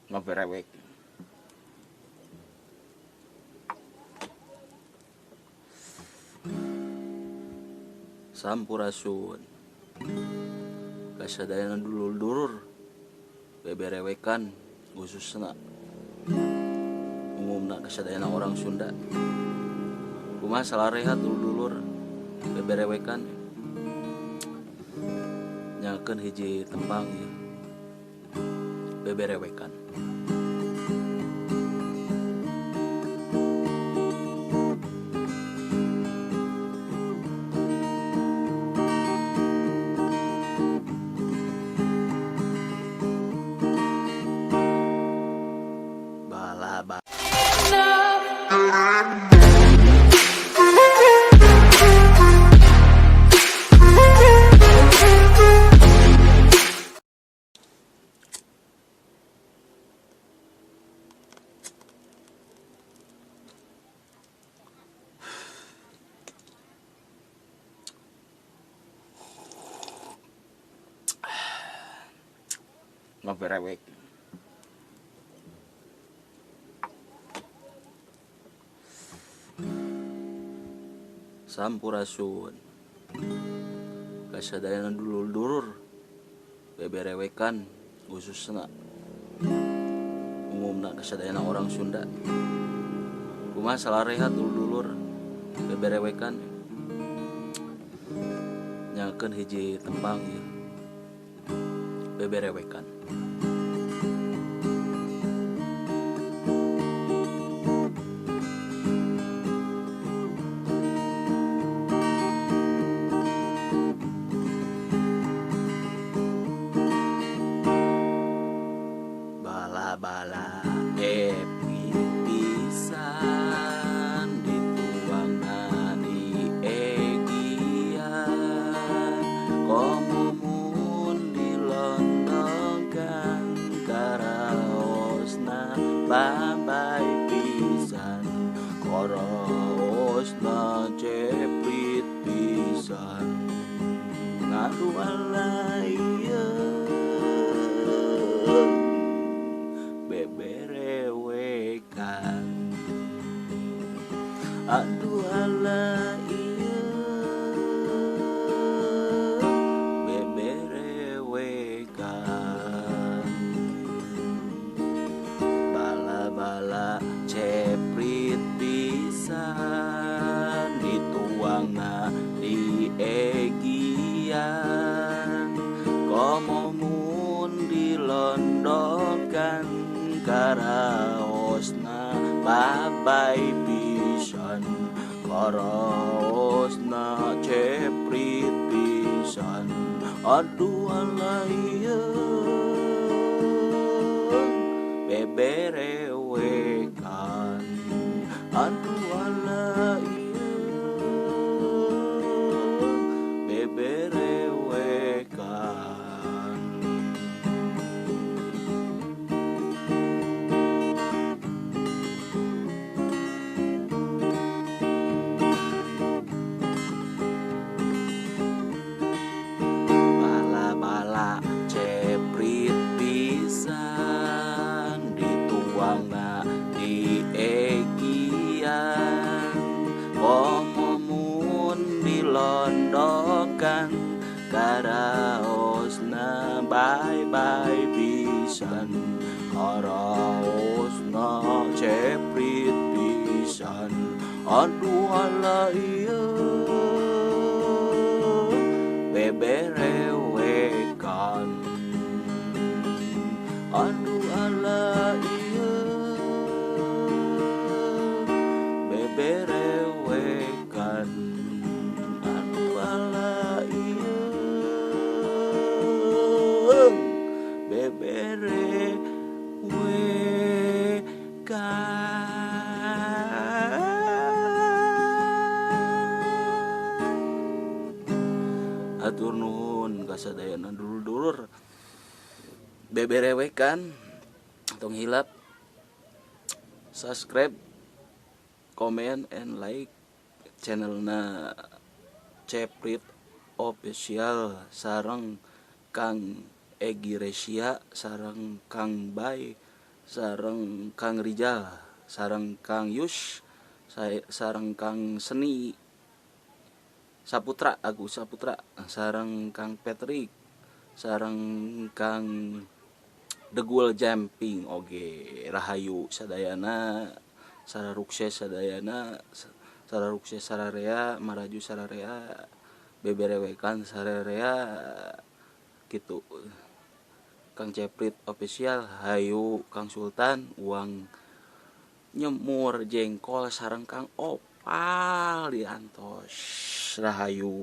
ngaberewek. Sampurasun kasadayan dulur-dulur beberewekan khususna umumna kasadayan orang Sunda kumaha salarehat dulur-dulur beberewekan nyakeun hiji tembang ya beberewekan. Ngaberewek. Sampurasun kasadayan dulur-dulur beberewekan khususna umumna kasadayan orang Sunda kumaha salarehat dulur-dulur beberewekan nyakeun hiji tembang ya beberewekan. Bala-bala pisan dituangna di egian komumun dilondongkan karaosna babay pisan karaosna ceprit pisan ngadu alay beberewekan aduh ala iya beberewekan bala-bala ceprit pisan dituangna di egian komomun dilondongkan karaosna babay pisan karaosna ceprit pisan aduh alaya beberewekan aduh alaya beberewekan. Ceprit pisan dituangna di egian komomun dilondokan karaosna bye-bye pisan karaosna ceprit pisan aduh ala iya beberewekan aduh ala iya beberewekan aduh ala iya beberewekan. Atur nuhun kasadayana dulur-dulur beberewekan tong hilap subscribe, comment and like channelna Ceprit Official sareng Kang Egi Resia sareng Kang Bay sareng Kang Rijal, sareng Kang Yus, sareng Kang Seni Saputra, Agus Saputra, sareng Kang Patrick, sareng Kang Degul Jamping oge rahayu sadayana, sararukses sadayana, sararukses sararea, maraju sararea, beberewekan sararea gitu. Kang Ceprit official hayu Kang Sultan uang nyemur jengkol sareng Kang Opal diantos rahayu.